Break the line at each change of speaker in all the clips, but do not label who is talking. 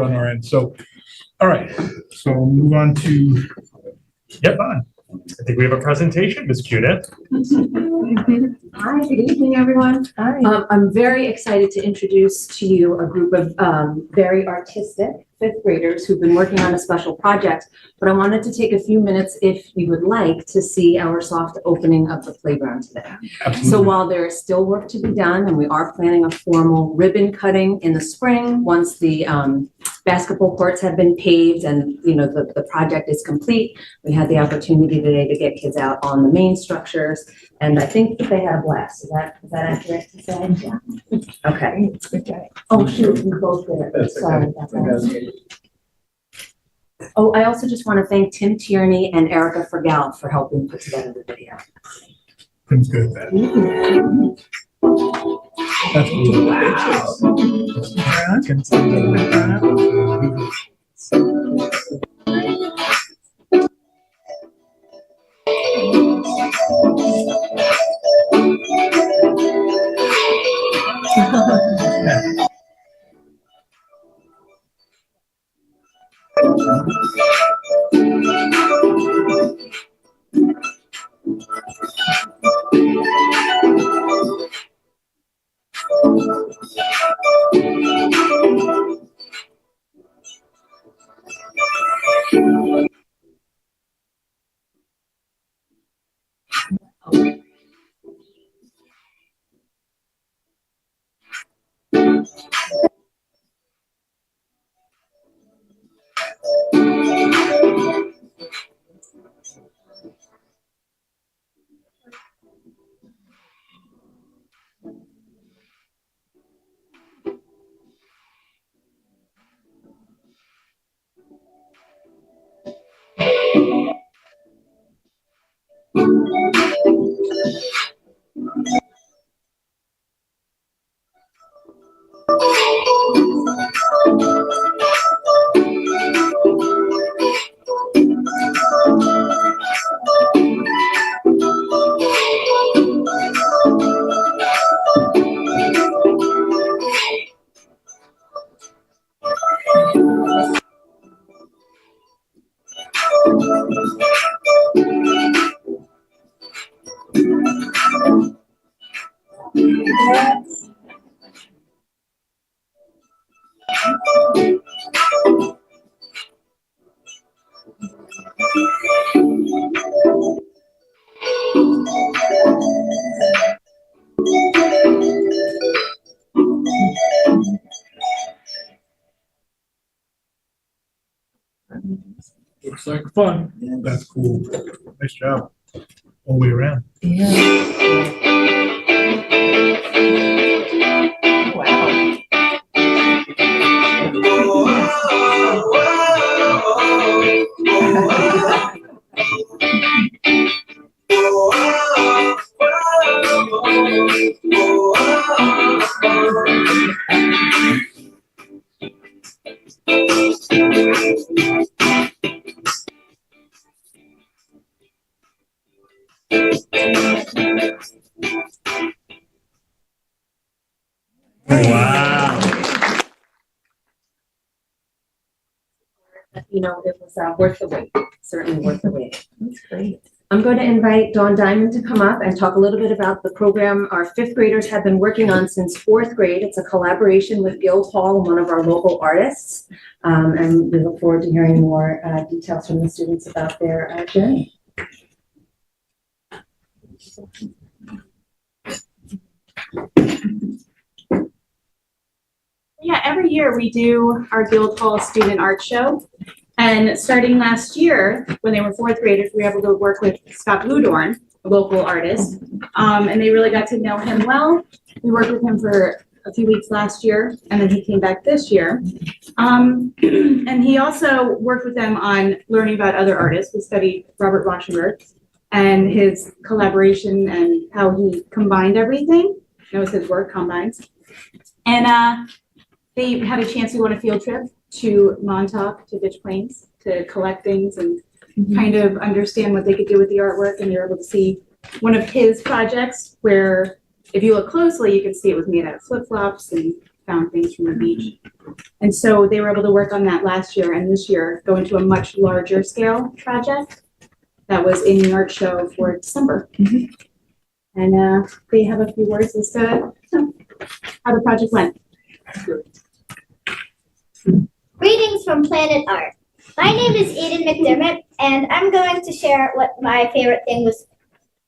on our end. So, all right. So we'll move on to, on.
I think we have a presentation, Ms. Cunith.
Hi, good evening, everyone.
Hi.
I'm very excited to introduce to you a group of very artistic fifth graders who've been working on a special project, but I wanted to take a few minutes, if you would like, to see our soft opening of the playground today.
Absolutely.
So while there is still work to be done, and we are planning a formal ribbon cutting in the spring, once the basketball courts have been paved and, you know, the project is complete, we had the opportunity today to get kids out on the main structures, and I think that they had a blast. Is that accurate to say? Yeah. Okay. Oh, shoot, we both did. Sorry about that. Oh, I also just want to thank Tim Tierney and Erica Fergal for helping put together the video.
Tim's good at that. That's looks like fun. That's cool. Nice job. All the way around.
Wow.
You know, it was worth the wait, certainly worth the wait.
That's great.
I'm going to invite Dawn Diamond to come up and talk a little bit about the program our fifth graders have been working on since fourth grade. It's a collaboration with Guildhall, one of our local artists, and we look forward to hearing more details from the students about their journey.
Yeah, every year we do our Guildhall Student Art Show. And starting last year, when they were fourth graders, we were able to work with Scott Bludorn, a local artist. And they really got to know him well. We worked with him for a few weeks last year, and then he came back this year. And he also worked with them on learning about other artists. We studied Robert Rauschenberg and his collaboration and how he combined everything. That was his word, combines. And they had a chance to go on a field trip to Montauk, to Ditch Plains, to collect things and kind of understand what they could do with the artwork. And they were able to see one of his projects where, if you look closely, you can see it was made out of flip-flops and found things from the beach. And so they were able to work on that last year and this year go into a much larger scale project that was in the art show for December. And they have a few words as to how the project went.
Greetings from Planet Art. My name is Eden McDermott, and I'm going to share what my favorite thing was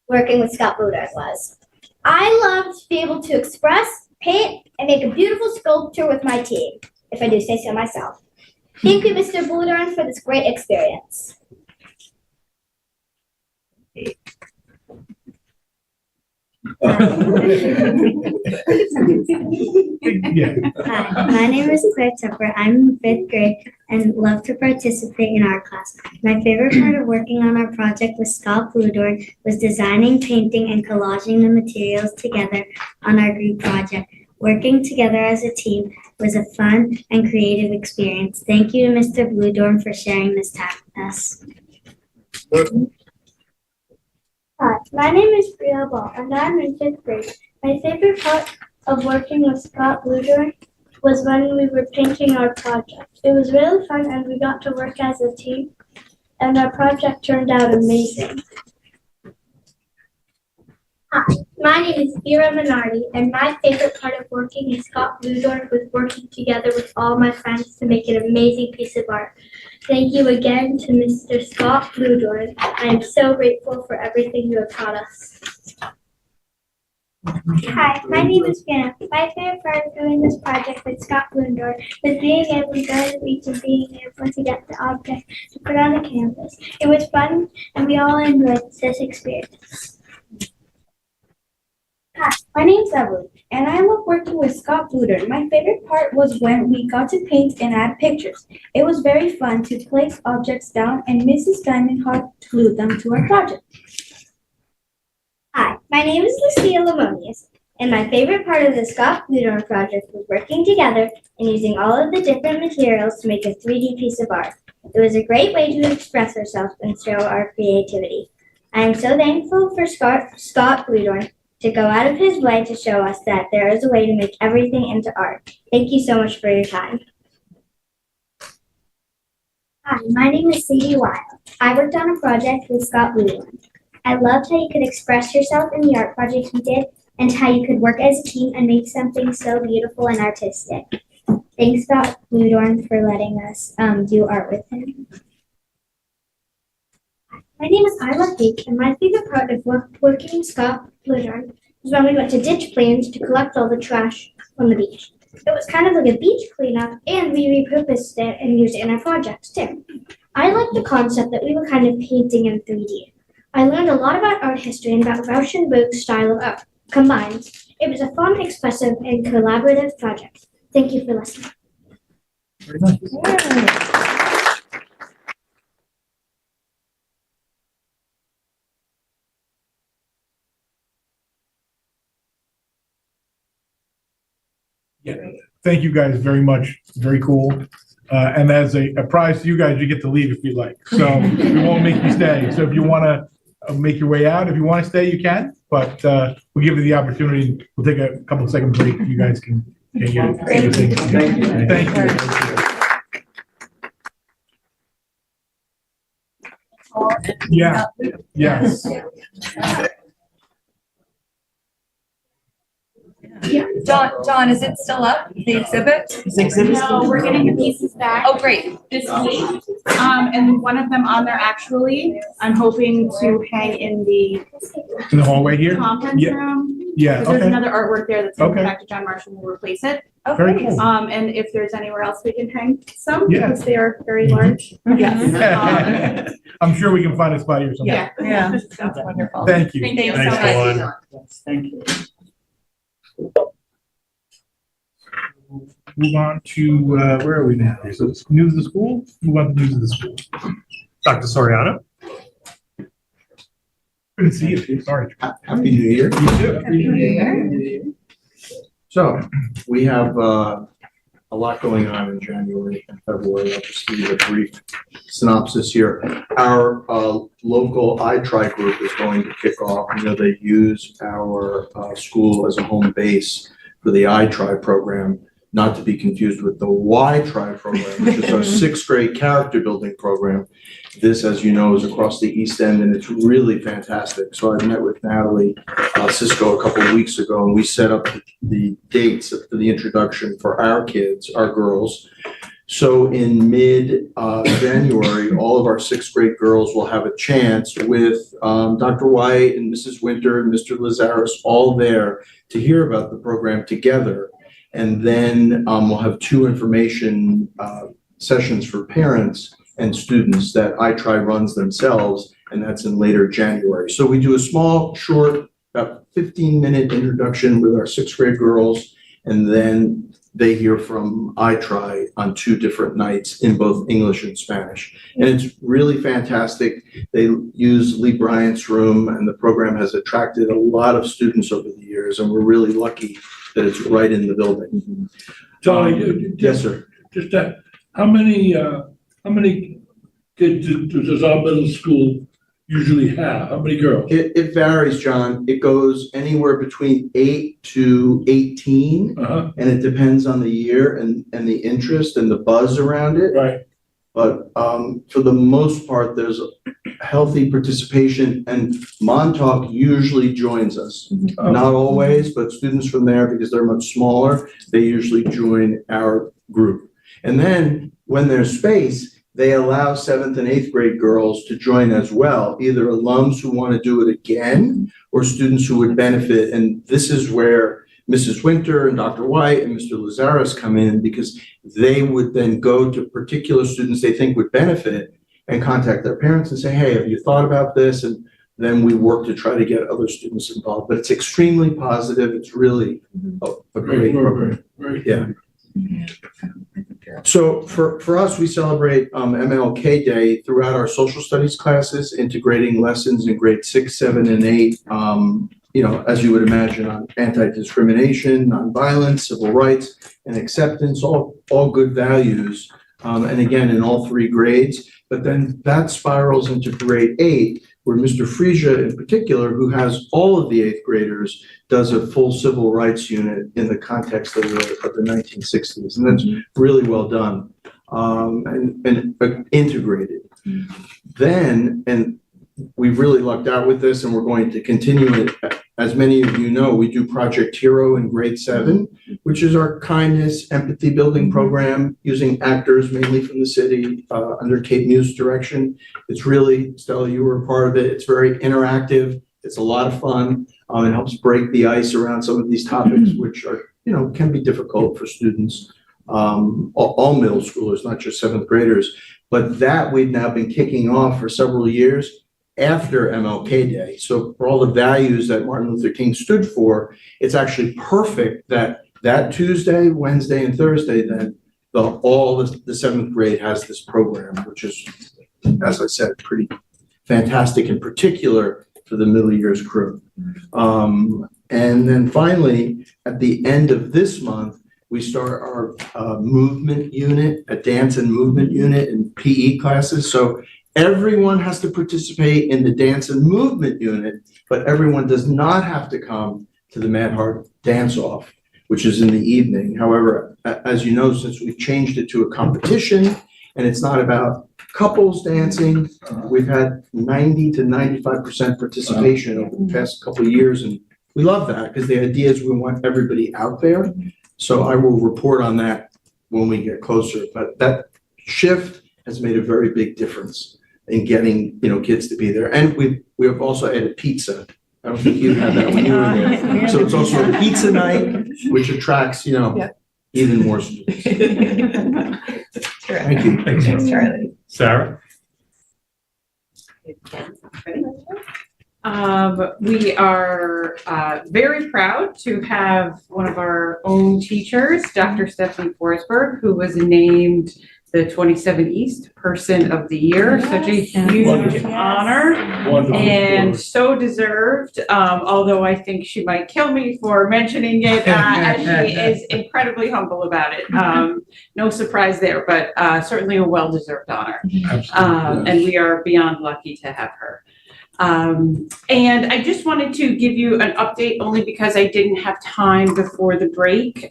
working with Scott Boudard was. I love to be able to express, paint, and make a beautiful sculpture with my team, if I do say so myself. Thank you, Mr. Boudard, for this great experience.
Yeah.
Hi, my name is Claire Tupper. I'm in 5th grade and love to participate in art class. My favorite part of working on our project with Scott Bludorn was designing, painting, and collaging the materials together on our group project. Working together as a team was a fun and creative experience. Thank you to Mr. Bludorn for sharing this time with us.
Hi, my name is Priya Ball, and I'm in 5th grade. My favorite part of working with Scott Boudard was when we were painting our project. It was really fun, and we got to work as a team, and our project turned out amazing. Hi, my name is Vera Minardi, and my favorite part of working with Scott Boudard was working together with all my friends to make an amazing piece of art. Thank you again to Mr. Scott Boudard. I am so grateful for everything you have taught us. Hi, my name is Fiona. My favorite part of doing this project with Scott Boudard was being able to go to the beach and being able to get the object to put on the canvas. It was fun, and we all enjoyed this experience.
Hi, my name's Evelyn, and I love working with Scott Boudard. My favorite part was when we got to paint and add pictures. It was very fun to place objects down, and Mrs. Diamond Heart glued them to our project.
Hi, my name is Lucia Lamonius, and my favorite part of the Scott Boudard project was working together and using all of the different materials to make a 3D piece of art. It was a great way to express ourselves and show our creativity. I am so thankful for Scott Boudard to go out of his way to show us that there is a way to make everything into art. Thank you so much for your time.
Hi, my name is Sadie Wild. I worked on a project with Scott Boudard. I loved how you could express yourself in the art project we did and how you could work as a team and make something so beautiful and artistic. Thanks, Scott Boudard, for letting us do art with him.
My name is Isla Peak, and my favorite part of working with Scott Boudard was when we went to ditch plains to collect all the trash from the beach. It was kind of like a beach cleanup, and we repurposed it and used it in our projects too. I liked the concept that we were kind of painting in 3D. I learned a lot about art history and about Rauschenberg's style of art. Combined, it was a fun, expressive, and collaborative project. Thank you for listening.
Very nice. Yeah, thank you guys very much. Very cool. And as a prize to you guys, you get to leave if you like. So we won't make you stay. So if you want to make your way out, if you want to stay, you can. But we'll give you the opportunity. We'll take a couple of second break. You guys can get your things. Thank you. Thank you. Yeah. Yes.
John, is it still up, the exhibit?
No, we're getting the pieces back
Oh, great.
this week. And one of them on there actually, I'm hoping to hang in the
In the hallway here?
conference
Yeah.
room.
Yeah,
Because there's
okay.
another artwork there that's going
Okay.
back to John Marshall will replace it.
Oh,
Very
great.
cool.
And if there's anywhere else we can hang some,
Yeah.
because they are very
Mhm.
large. Yes.
I'm sure we can find a spot here somewhere.
Yeah, that's wonderful.
Thank you.
Thank you so
Thanks,
much.
Dawn.
Thank you.
Move on to, where are we now? So it's news of the school? Move on to news of the school.
Dr. Soriano?
Couldn't see you, sorry.
Happy New Year.
You too.
So, we have a lot going on in January and February. I'll just give you a brief synopsis here. Our local iTry group is going to kick off. You know, they use our school as a home base for the iTry program. not to be confused with the Y-Tri program, which is our sixth grade character building program. This, as you know, is across the East End, and it's really fantastic. So I met with Natalie Cisco a couple of weeks ago, and we set up the dates for the introduction for our kids, our girls. So in mid-January, all of our sixth grade girls will have a chance with Dr. White and Mrs. Winter and Mr. Lazaris all there to hear about the program together. And then we'll have two information sessions for parents and students that iTry runs themselves, and that's in later January. So we do a small, short, about 15-minute introduction with our sixth grade girls, and then they hear from iTry on 2 different nights in both English and Spanish. And it's really fantastic. They use Lee Bryant's room, and the program has attracted a lot of students over the years, and we're really lucky that it's right in the building.
Charlie,
Yes, sir.
just that, how many kids does our middle school usually have? How many girls?
It varies, John. It goes anywhere between 8 to 18, and it depends on the year and the interest and the buzz around it.
Right.
But for the most part, there's healthy participation, and Montauk usually joins us. Not always, but students from there, because they're much smaller, they usually join our group. And then when there's space, they allow 7th and 8th grade girls to join as well, either alums who want to do it again or students who would benefit. And this is where Mrs. Winter and Dr. White and Mr. Lazaris come in, because they would then go to particular students they think would benefit and contact their parents and say, hey, have you thought about this? And then we work to try to get other students involved. But it's extremely positive. It's really a great program.
Right.
Yeah. So for us, we celebrate MLK Day throughout our social studies classes, integrating lessons in grade 6, 7, and 8, as you would imagine, on anti-discrimination, nonviolence, civil rights, and acceptance, all good values, and again, in all 3 grades. But then that spirals into grade 8, where Mr. Frisia in particular, who has all of the 8th graders, does a full civil rights unit in the context of the 1960s. And that's really well done and integrated. Then, and we've really lucked out with this, and we're going to continue it. As many of you know, we do Project Hero in grade 7, which is our kindness, empathy building program using actors mainly from the city under Kate Mew's direction. It's really, Stella, you were a part of it. It's very interactive. It's a lot of fun. It helps break the ice around some of these topics, which are, can be difficult for students, all middle schoolers, not just 7th graders. But that we've now been kicking off for several years after MLK Day. So for all the values that Martin Luther King stood for, it's actually perfect that Tuesday, Wednesday, and Thursday, then all the 7th grade has this program, which is, as I said, pretty fantastic, in particular for the middle years crew. And then finally, at the end of this month, we start our movement unit, a dance and movement unit in PE classes. So everyone has to participate in the dance and movement unit, but everyone does not have to come to the Mad Heart Dance-Off, which is in the evening. However, as you know, since we've changed it to a competition, and it's not about couples dancing, we've had 90 to 95% participation over the past couple of years, and we love that, because the idea is we want everybody out there. So I will report on that when we get closer, but that shift has made a very big difference in getting, kids to be there. And we have also added pizza. I don't think you had that when you were there. So it's also a pizza night, which attracts, even more students. Thank you.
Thanks, Charlie.
Sarah?
We are very proud to have one of our own teachers, Dr. Stephanie Forsberg, who was named the 27 East Person of the Year. Such a huge honor.
Wonderful.
And so deserved, although I think she might kill me for mentioning it, as she is incredibly humble about it. No surprise there, but certainly a well-deserved honor. And we are beyond lucky to have her. And I just wanted to give you an update only because I didn't have time before the break.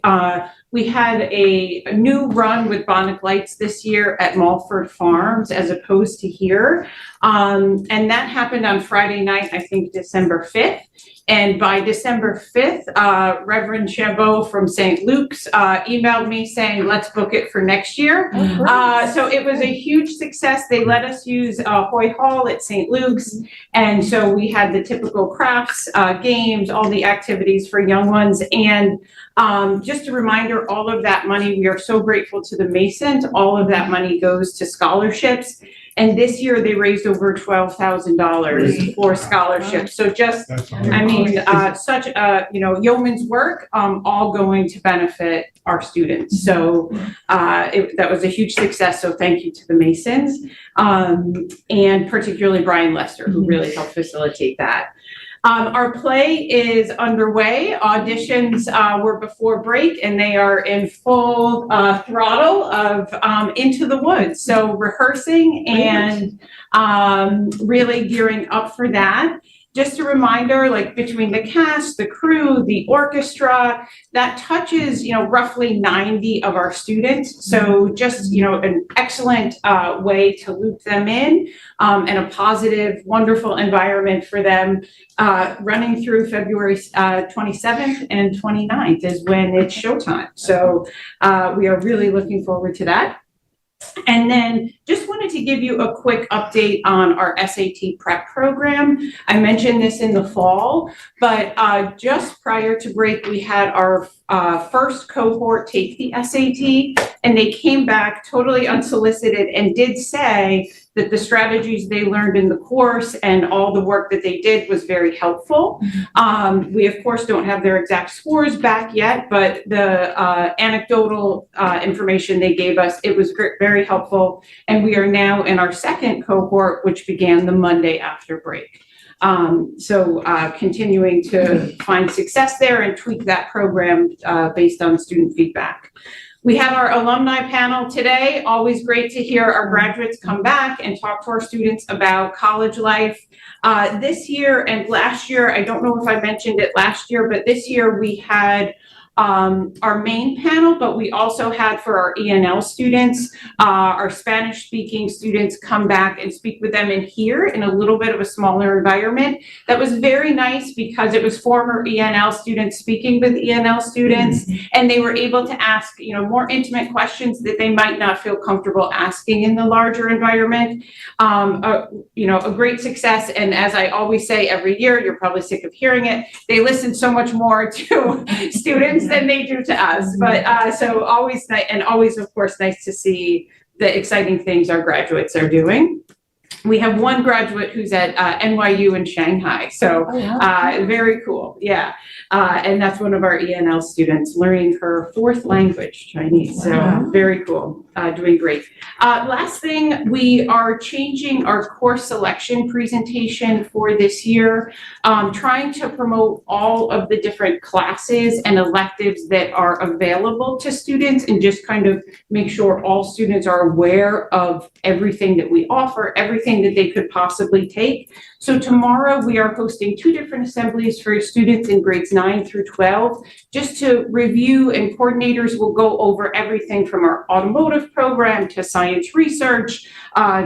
We had a new run with Bonnet Lights this year at Mulford Farms as opposed to here. And that happened on Friday night, I think December 5th. And by December 5th, Reverend Chabot from St. Luke's emailed me saying, let's book it for next year. So it was a huge success. They let us use Hoy Hall at St. Luke's. And so we had the typical crafts, games, all the activities for young ones. And just a reminder, all of that money, we are so grateful to the Masons. All of that money goes to scholarships. And this year they raised over $12,000 for scholarships. So just, I mean, such a, yeoman's work, all going to benefit our students. So that was a huge success. So thank you to the Masons, and particularly Brian Lester, who really helped facilitate that. Our play is underway. Auditions were before break, and they are in full throttle of Into the Woods. So rehearsing and really gearing up for that. Just a reminder, like between the cast, the crew, the orchestra, that touches, roughly 90 of our students. So just, an excellent way to loop them in, and a positive, wonderful environment for them. Running through February 27th and 29th is when it's showtime. So we are really looking forward to that. And then just wanted to give you a quick update on our SAT prep program. I mentioned this in the fall, but just prior to break, we had our first cohort take the SAT, and they came back totally unsolicited and did say that the strategies they learned in the course and all the work that they did was very helpful. We, of course, don't have their exact scores back yet, but the anecdotal information they gave us, it was very helpful. And we are now in our second cohort, which began the Monday after break. So continuing to find success there and tweak that program based on student feedback. We have our alumni panel today. Always great to hear our graduates come back and talk to our students about college life. This year and last year, I don't know if I mentioned it last year, but this year we had our main panel, but we also had for our ENL students, our Spanish speaking students come back and speak with them in here in a little bit of a smaller environment. That was very nice because it was former ENL students speaking with ENL students, and they were able to ask, more intimate questions that they might not feel comfortable asking in the larger environment. A great success. And as I always say every year, you're probably sick of hearing it, they listen so much more to students than they do to us. But so always nice, and always, of course, nice to see the exciting things our graduates are doing. We have one graduate who's at NYU in Shanghai. So very cool. Yeah. And that's one of our ENL students learning her fourth language, Chinese. So very cool. Doing great. Last thing, we are changing our course selection presentation for this year, trying to promote all of the different classes and electives that are available to students, and just kind of make sure all students are aware of everything that we offer, everything that they could possibly take. So tomorrow we are hosting 2 different assemblies for students in grades 9 through 12, just to review, and coordinators will go over everything from our automotive program to science research,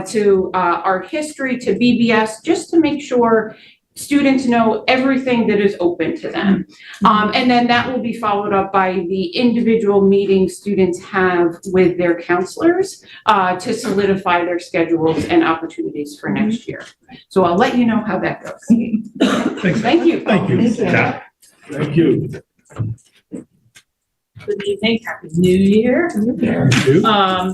to art history, to BBS, just to make sure students know everything that is open to them. And then that will be followed up by the individual meetings students have with their counselors to solidify their schedules and opportunities for next year. So I'll let you know how that goes. Thank you.
Thank you.
Yeah.
Thank you.
Good evening, happy new year.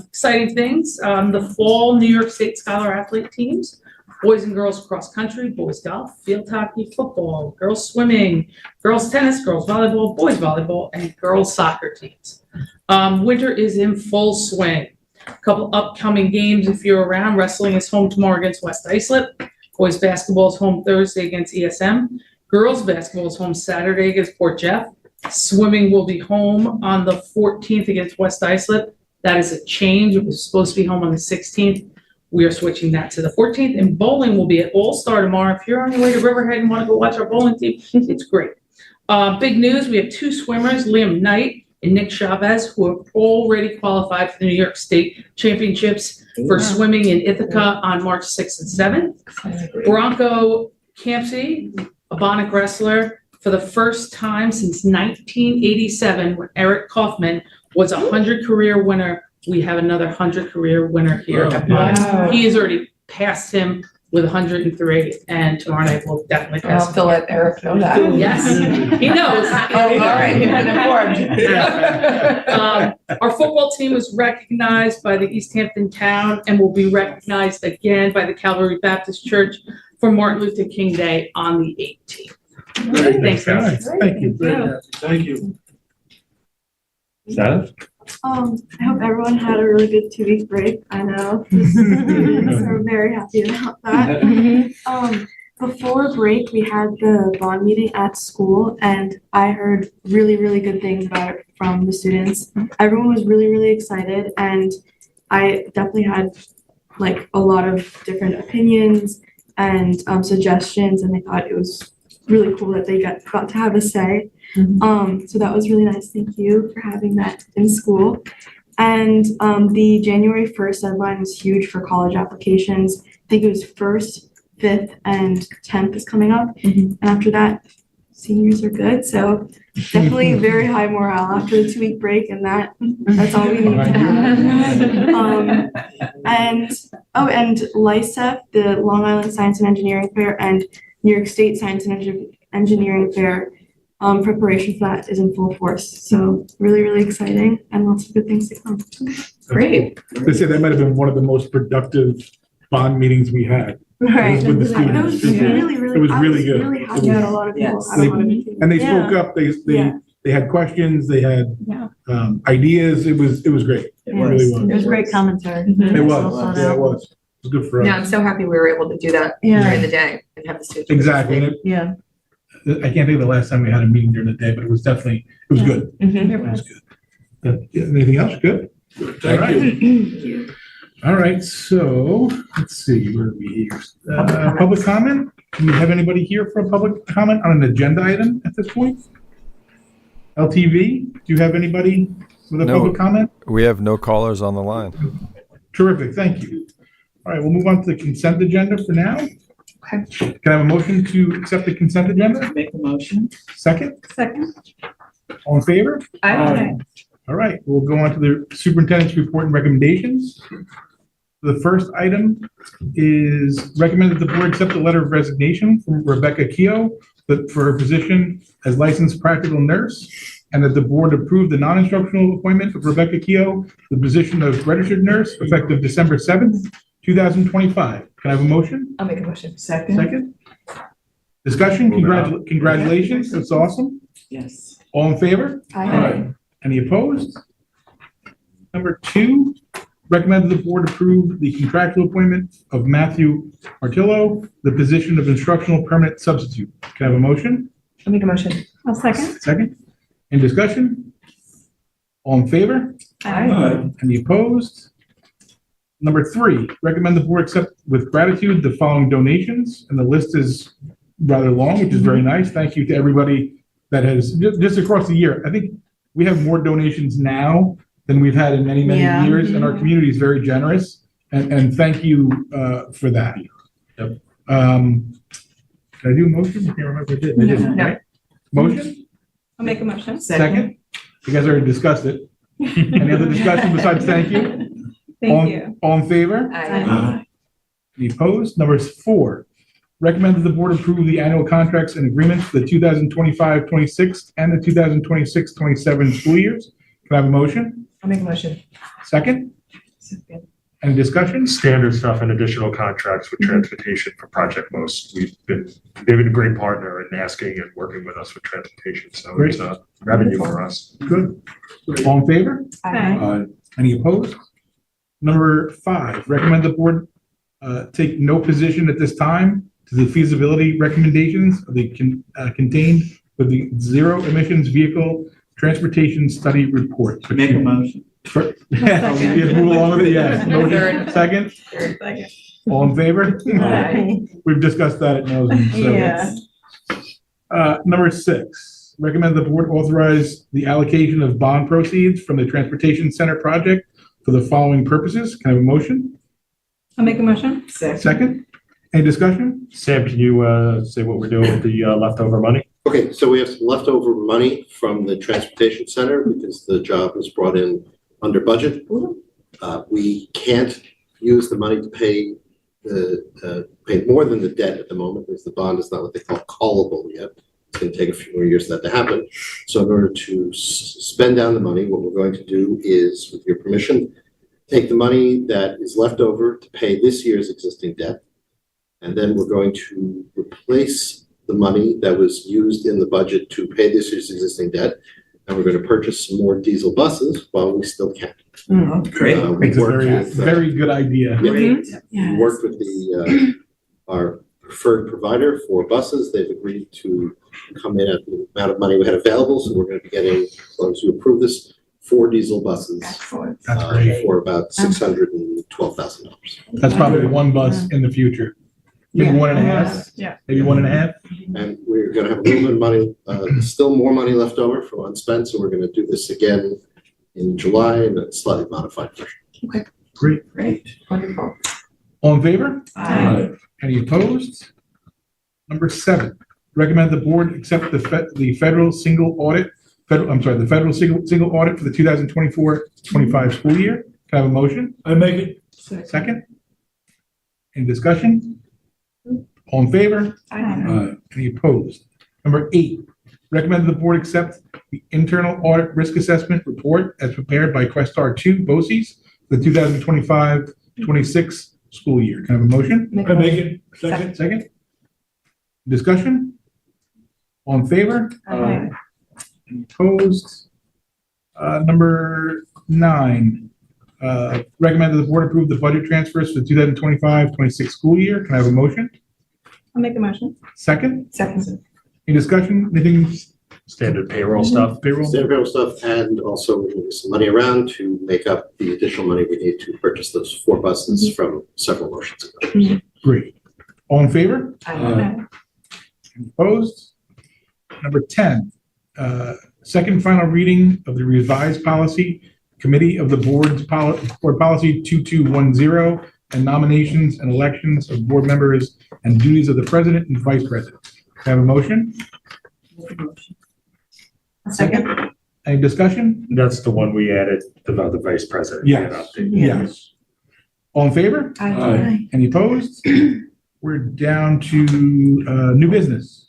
Exciting things, the fall New York State Scholar Athlete teams, boys and girls cross country, boys golf, field hockey, football, girls swimming, girls tennis, girls volleyball, boys volleyball, and girls soccer teams. Winter is in full swing. A couple upcoming games if you're around. Wrestling is home tomorrow against West Islip. Boys basketball is home Thursday against ESM. Girls basketball is home Saturday against Port Jeff. Swimming will be home on the 14th against West Islip. That is a change. It was supposed to be home on the 16th. We are switching that to the 14th. And bowling will be at All Star tomorrow. If you're on your way to Riverhead and want to go watch our bowling team, it's great. Big news, we have 2 swimmers. Liam Knight and Nick Chavez, who have already qualified for the New York State Championships for swimming in Ithaca on March 6th and 7th. Bronco Campsey, a Bonnick wrestler, for the first time since 1987, when Eric Kaufman was a 100 career winner. We have another 100 career winner here at Bonnick.
Wow.
He has already passed him with 103, and tomorrow night we'll definitely
I'll
pass
have to let Eric know that.
Yes, he knows.
Oh, all right, you've been informed.
Our football team was recognized by the East Hampton Town and will be recognized again by the Calvary Baptist Church for Martin Luther King Day on the 18th. Thanks, guys.
Thank you.
Thank you.
Seth?
I hope everyone had a really good 2-week break. I know. So I'm very happy about that. Before break, we had the bond meeting at school, and I heard really, really good things about it from the students. Everyone was really, really excited, and I definitely had like a lot of different opinions and suggestions, and I thought it was really cool that they got to have a say. So that was really nice. Thank you for having that in school. And the January 1st deadline was huge for college applications. I think it was 1st, 5th, and 10th is coming up. And after that, seniors are good. So definitely very high morale after the 2-week break, and that's all we need to have. And LICEF, the Long Island Science and Engineering Fair, and New York State Science and Engineering Fair, preparation for that is in full force. So really, really exciting, and lots of good things to come.
Great.
They say that might have been one of the most productive bond meetings we had.
Right.
With the
And it was
students.
really, really,
It was
I
really
was
good.
really happy that a lot of people had a lot of meetings.
And they
Yeah.
spoke up, they had questions, they had
Yeah.
ideas, it was great. It really was.
It was great commentary.
It was, yeah, it was. It was good for
Yeah,
us.
I'm so happy we were able to do that during the day and have the students.
Exactly. And
Yeah.
I can't think of the last time we had a meeting during the day, but it was definitely, it was good. It was good. Yeah, anything else? Good? All right. All right, so let's see, where are we here? Public comment? Do we have anybody here for a public comment on an agenda item at this point? LTV, do you have anybody with a
No.
public comment?
We have no callers on the line.
Terrific, thank you. All right, we'll move on to the consent agenda for now.
Okay.
Can I have a motion to accept the consent agenda?
Make a motion.
Second?
Second.
All in favor?
Aye.
All right, we'll go on to the superintendent's report and recommendations. The first item is recommended the board accept the letter of resignation from Rebecca Keough for her position as licensed practical nurse, and that the board approve the non-instructional appointment of Rebecca Keough, the position of registered nurse, effective December 7th, 2025. Can I have a motion?
I'll make a motion. Second.
Second? Discussion? Congratulations, that's awesome.
Yes.
All in favor?
Aye.
Any opposed? Number 2, recommend the board approve the contractual appointment of Matthew Martillo, the position of instructional permanent substitute. Can I have a motion?
I'll make a motion.
I'll second.
Second? Any discussion? All in favor?
Aye.
Any opposed? Number 3, recommend the board accept with gratitude the following donations, and the list is rather long, which is very nice. Thank you to everybody that has, just across the year. I think we have more donations now than we've had in many, many
Yeah.
years, and our community is very generous, and thank you for that.
Yep.
Did I do a motion? I can't remember if I did. I didn't,
No.
right? Motion?
I'll make a motion.
Second? You guys already discussed it. Any other discussion besides thank you?
Thank you.
All in favor?
Aye.
Any opposed? Number 4, recommend that the board approve the annual contracts and agreements for the 2025-26 and the 2026-27 school years. Can I have a motion?
I'll make a motion.
Second? Any discussion?
Standard stuff and additional contracts with transportation for Project Most. They've been a great partner in asking and working with us with transportation, so it's revenue for us.
Good. All in favor?
Aye.
Any opposed? Number 5, recommend the board take no position at this time to the feasibility recommendations of the contained with the zero emissions vehicle transportation study report.
Make a motion.
Yes, move along with it, yes. Motion,
Third.
second?
Second.
All in favor?
Aye.
We've discussed that at nauseam, so.
Yeah.
Number 6, recommend the board authorize the allocation of bond proceeds from the transportation center project for the following purposes. Can I have a motion?
I'll make a motion.
Second? Any discussion?
Sam, can you say what we're doing with the leftover money?
Okay, so we have some leftover money from the transportation center because the job was brought in under budget. We can't use the money to pay pay more than the debt at the moment because the bond is not what they call callable yet. It's going to take a few more years for that to happen. So in order to spend down the money, what we're going to do is, with your permission, take the money that is left over to pay this year's existing debt. And then we're going to replace the money that was used in the budget to pay this year's existing debt. And we're going to purchase some more diesel buses while we still can.
Great.
We
It's a
worked with,
very good idea.
we worked with our preferred provider for buses. They've agreed to come in at the amount of money we had available. So we're going to be getting, as long as you approve this, 4 diesel buses
That's great.
for about $612,000.
That's probably one bus in the future. Maybe one and a half?
Yeah.
Maybe one and a half?
And we're going to have a little bit of money, still more money left over from unspent. So we're going to do this again in July in a slightly modified version.
Great.
Wonderful.
All in favor?
Aye.
Any opposed? Number 7, recommend the board accept the federal single audit, the federal single audit for the 2024-25 school year. Can I have a motion?
I make it.
Second? Any discussion? All in favor?
Aye.
Any opposed? Number 8, recommend the board accept the internal audit risk assessment report as prepared by Questar 2 BOCES for the 2025-26 school year. Can I have a motion?
I make it. Second.
Second? Discussion? All in favor?
Aye.
Any opposed? Number 9, recommend that the board approve the budget transfers for the 2025-26 school year. Can I have a motion?
I'll make a motion.
Second?
Second.
Any discussion? Anything?
Standard payroll stuff.
Payroll?
Standard payroll stuff, and also we're moving some money around to make up the additional money we need to purchase those 4 buses from several motions ago.
Great. All in favor?
Aye.
Any opposed? Number 10, second final reading of the revised policy committee of the board policy 2210 and nominations and elections of board members and duties of the president and vice president. Can I have a motion?
Second.
Any discussion?
That's the one we added about the vice president.
Yes. Yes. All in favor?
Aye.
Any opposed? We're down to new business.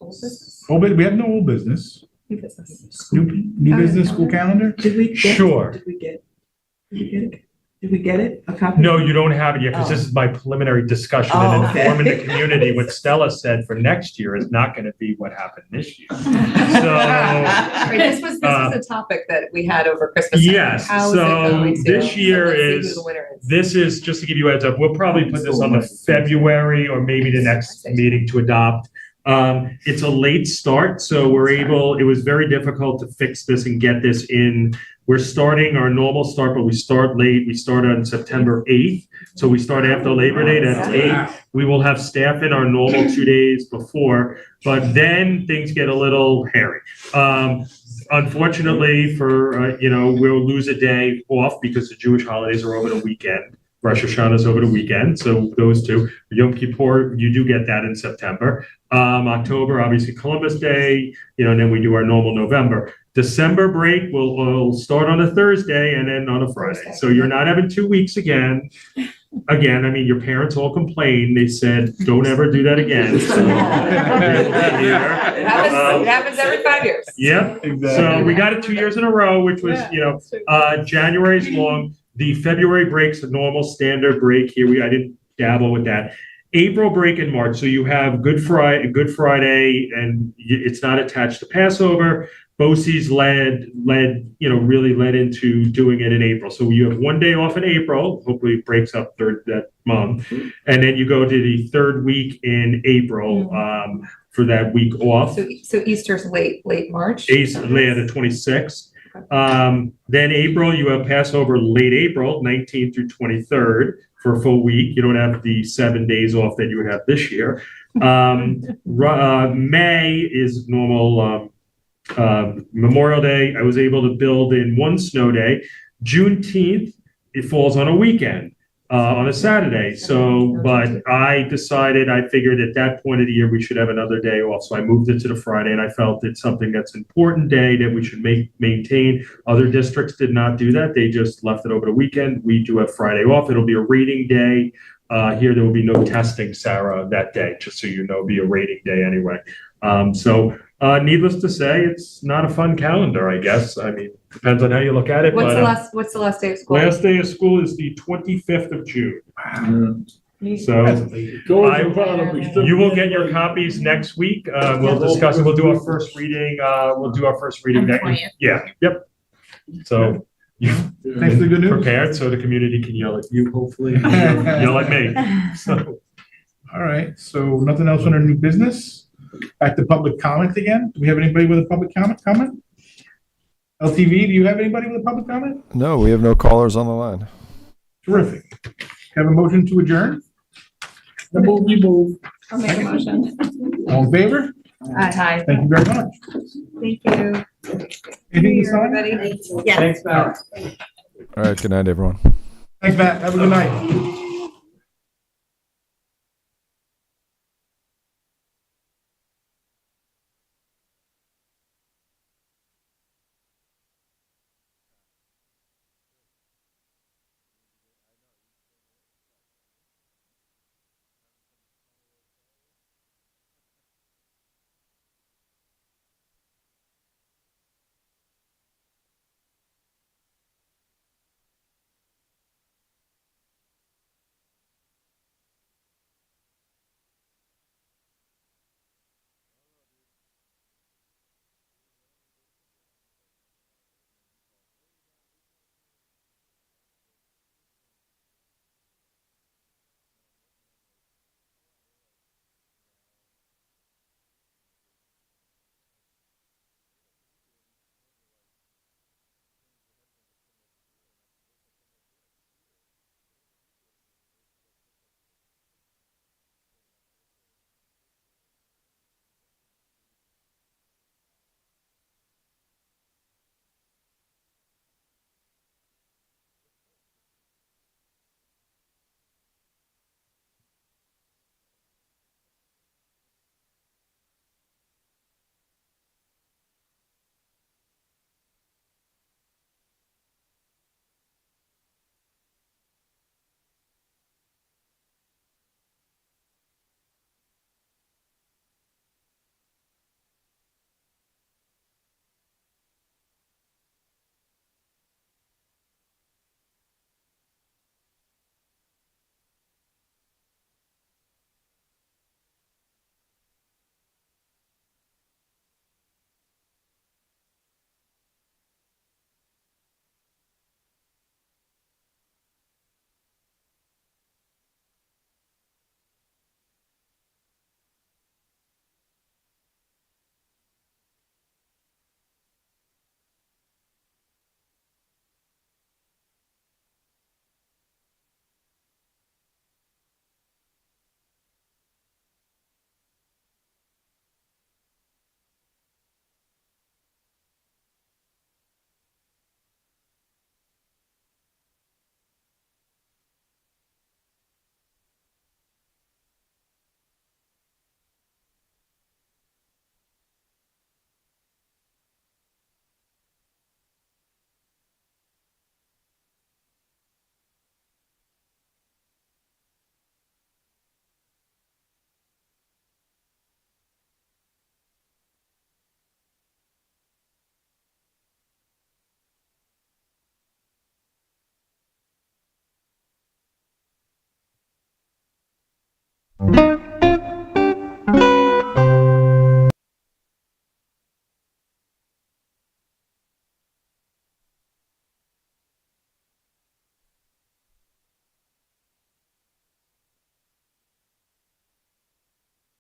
We have no old business.
New business.
New business school calendar?
Did we get?
Sure.
Did we get it? Did we get it? A copy?
No, you don't have it yet because this is my preliminary discussion and
okay.
informing the community. What Stella said for next year is not going to be what happened this year.
Right, this was a topic that we had over Christmas.
Yes,
How is it
so
going to-
this year
let's see who
is,
the winner is.
this is, just to give you a heads up, we'll probably put this on the February or maybe the next meeting to adopt. It's a late start, so it was very difficult to fix this and get this in. We're starting our normal start, but we start late. We start on September 8th. So we start after Labor Day, that's 8. We will have staff in our normal 2 days before, but then things get a little hairy. Unfortunately we'll lose a day off because the Jewish holidays are over the weekend. Rosh Hashanah is over the weekend, so those two. Yom Kippur, you do get that in September. October, obviously Columbus Day, and then we do our normal November. December break will start on a Thursday and end on a Friday. So you're not having 2 weeks again. Again, I mean, your parents all complained. They said, don't ever do that again. So,
It happens every 5 years.
Yep.
Exactly.
So we got it 2 years in a row, which was, January's long. The February break's a normal standard break here. I didn't dabble with that. April break in March. So you have Good Friday, and it's not attached to Passover. BOCES really led into doing it in April. So you have 1 day off in April. Hopefully it breaks up that month. And then you go to the 3rd week in April for that week off.
So Easter's late March?
The 26th. Then April, you have Passover late April, 19th through 23rd for a full week. You don't have the 7 days off that you would have this year. May is normal Memorial Day, I was able to build in one snow day. Juneteenth, it falls on a weekend, on a Saturday. So, but I decided, I figured at that point of the year, we should have another day off. So I moved it to the Friday, and I felt it's something that's an important day that we should maintain. Other districts did not do that. They just left it over the weekend. We do have Friday off. It'll be a rating day. Here, there will be no testing, Sarah, that day, just so you know, it'll be a rating day anyway. Needless to say, it's not a fun calendar, I guess. I mean, depends on how you look at it,
What's
but
the last day of school?
last day of school is the 25th of June. So you will get your copies next week. We'll discuss it. We'll do our first reading. Yeah, yep. So you
Thanks for the good news.
prepared so the community can yell at you, hopefully, yell at me. So.
All right, so nothing else under new business? Back to public comment again. Do we have anybody with a public comment? LTV, do you have anybody with a public comment?
No, we have no callers on the line.
Terrific. Have a motion to adjourn?
Move.
I'll make a motion.
All in favor?
Hi.
Thank you very much.
Thank you.
Anything to sign?
Everybody.
Yes.
Thanks, Matt.
All right, good night, everyone.
Thanks, Matt. Have a good night.
Mm-hmm.